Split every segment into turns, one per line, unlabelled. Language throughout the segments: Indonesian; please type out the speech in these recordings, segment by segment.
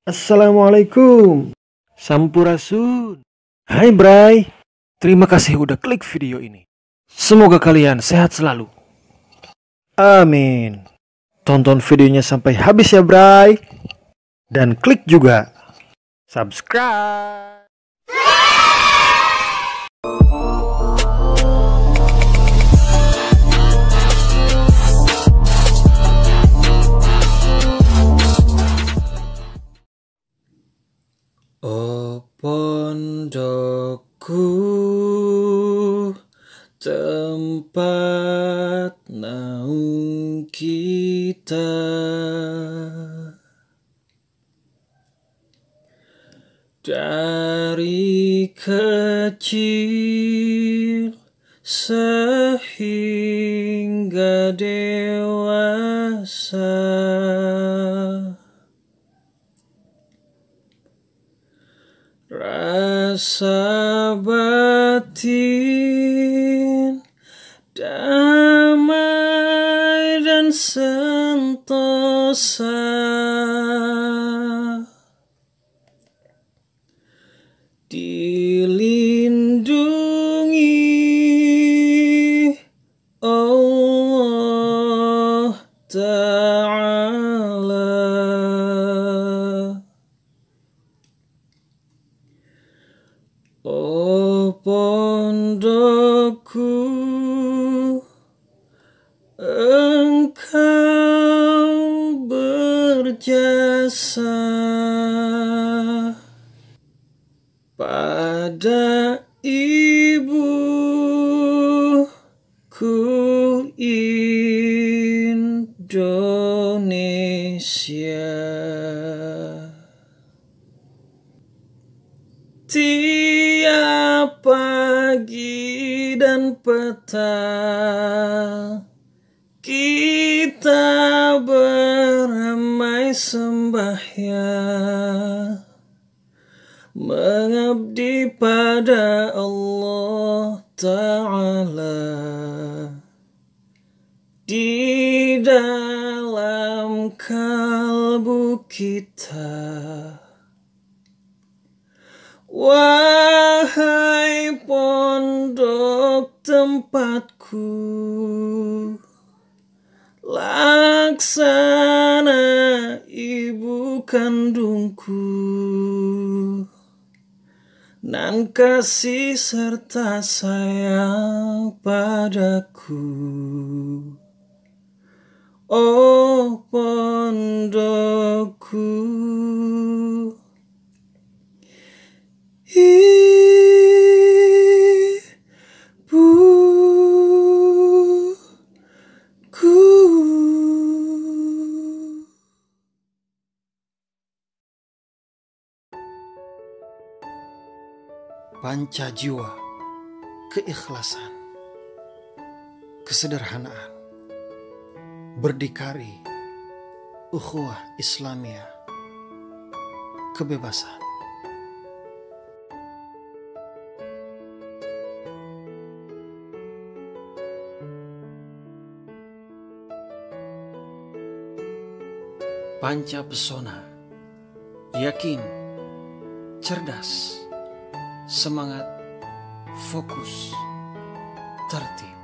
Assalamualaikum. Sampurasun. Hai Bray. Terima kasih udah klik video ini. Semoga kalian sehat selalu. Amin. Tonton videonya sampai habis ya Bray. Dan klik juga subscribe.
Oh pondokku, tempat naung kita, dari kecil sehingga dewasa. Rasa batin damai dan sentosa, dilindungi Allah Ta'ala. Oh pondokku, engkau berjasa pada ibuku Indonesia. Tiap pagi dan petang kita beramai sembahyang, mengabdi pada Allah Ta'ala. Di dalam kalbu kita, wahai pondok tempatku, laksana ibu kandungku, nan kasih serta sayang padaku. Oh pondokku, panca jiwa, keikhlasan, kesederhanaan, berdikari, ukhuwah Islamiyah, kebebasan. Panca pesona, yakin, cerdas, semangat, fokus, tertib.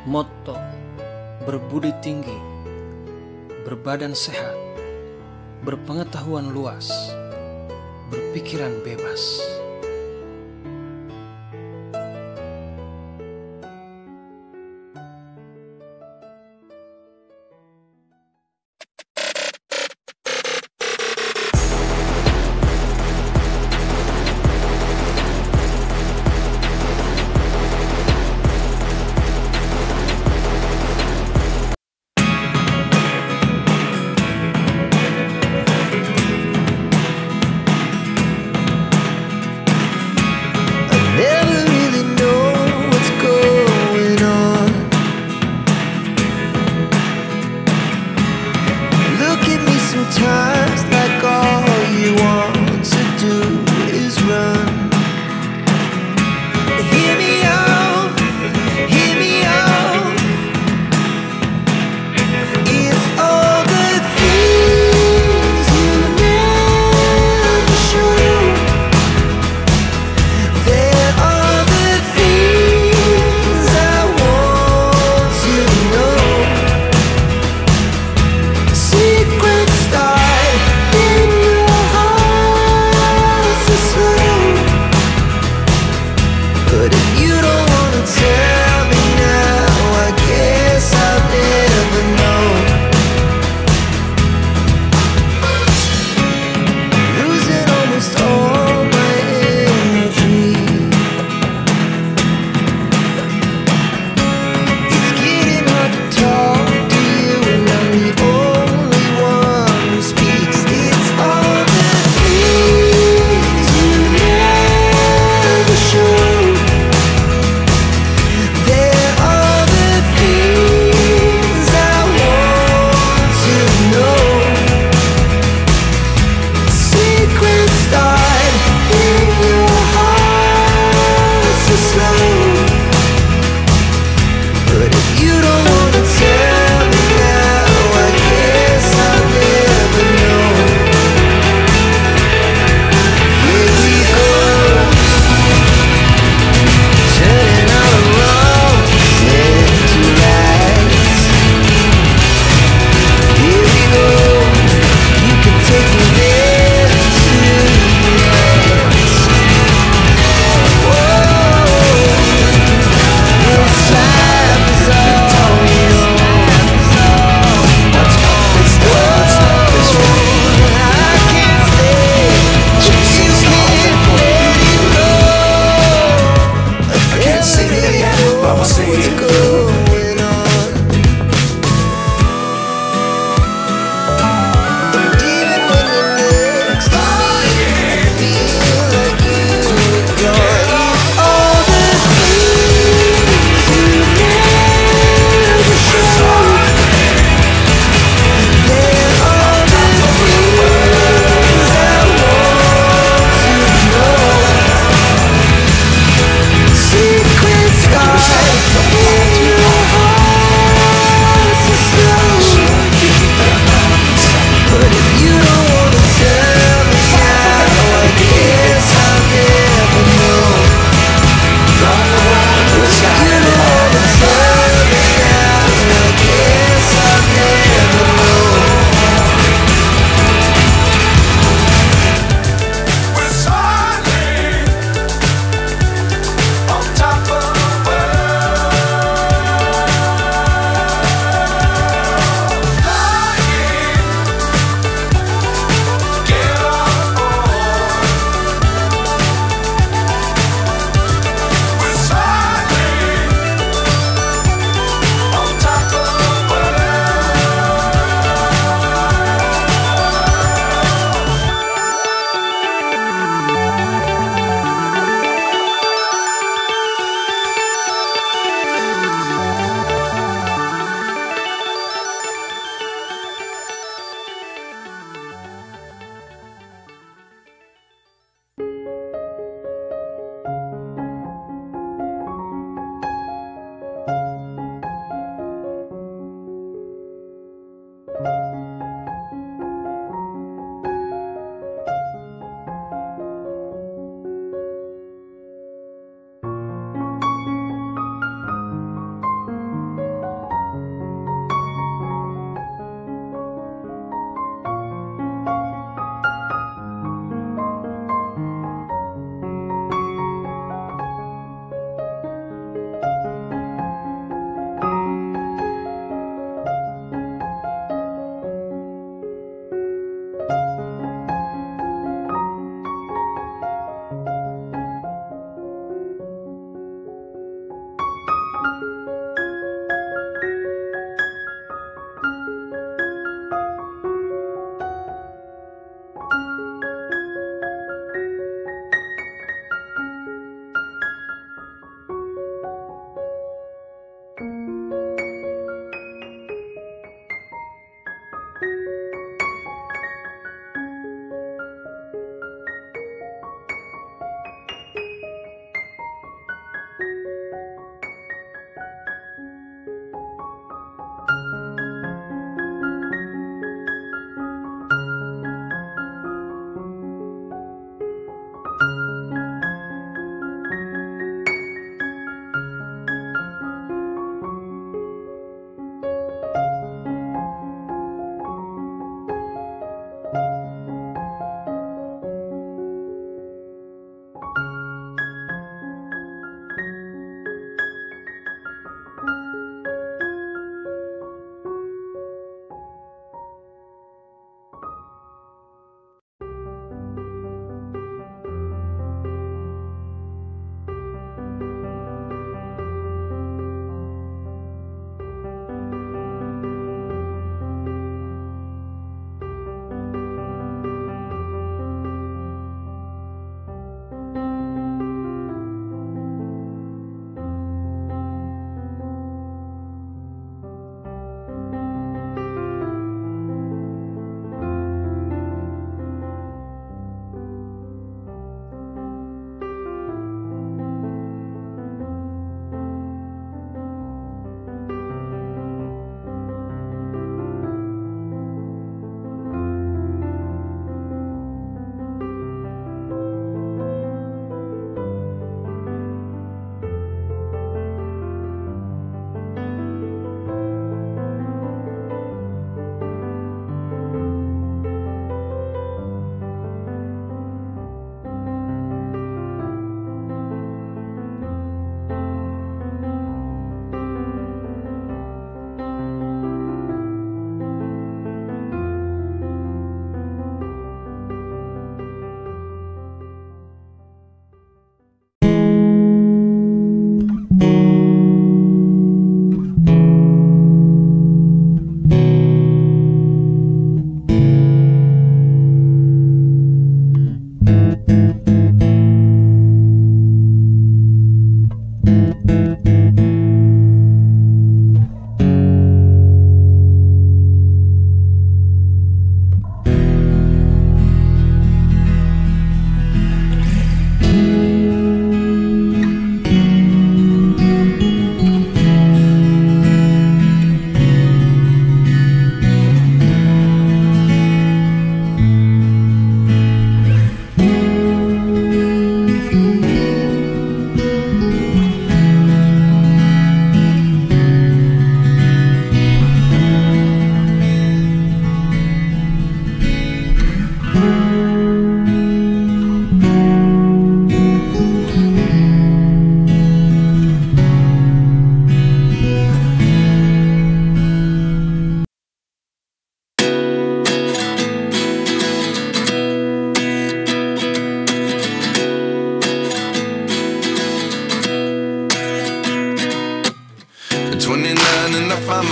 Motto, berbudi tinggi, berbadan sehat, berpengetahuan luas, berpikiran bebas.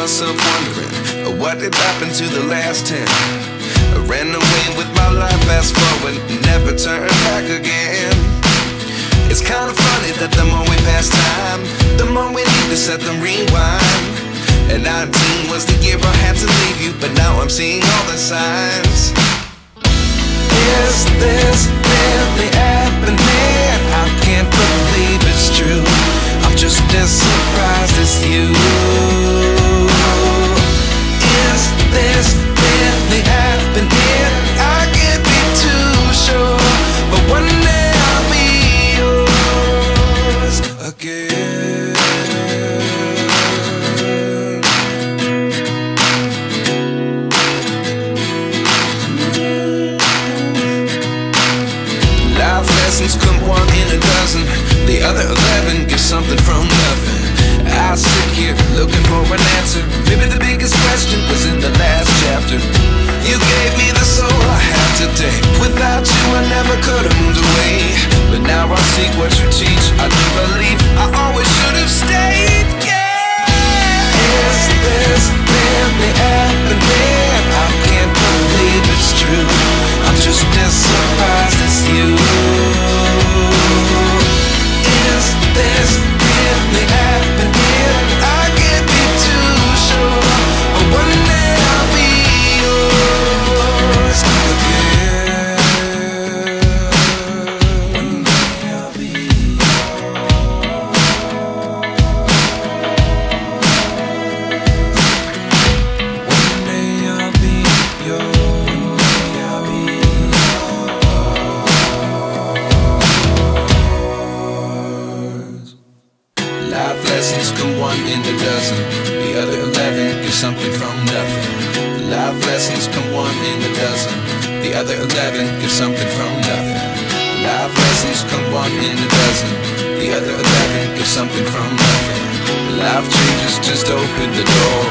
myself wondering, what did happen to the last 10? I ran away with my life, fast forward, never turn back again. It's kind of funny that the more we pass time, the more we need to set them rewind. And 19 was the year I had to leave you, but now I'm seeing all the signs. Is this really happening? I can't believe it's true. I'm just as surprised as you. Is this really happening? I can't be too sure, but one day I'll be yours again. Life lessons come one in a dozen, the other 11 get something from nothing. I sit here looking for an answer. Maybe the biggest question was in the last chapter. You gave me the soul I have today. Without you I never could have moved away. But now I see what you teach. I do believe I always should have stayed. Yeah. Is this really happening? I can't believe it's true. I'm just as surprised as you. Is this really happening? I can't be too sure, but one day I'll be yours again. One day I'll be One day I'll be yours. Life lessons come one in a dozen, the other 11 get something from nothing. Life lessons come one in a dozen, the other 11 get something from nothing. Life lessons come one in a dozen, the other 11 get something from nothing. Life changes just open the door.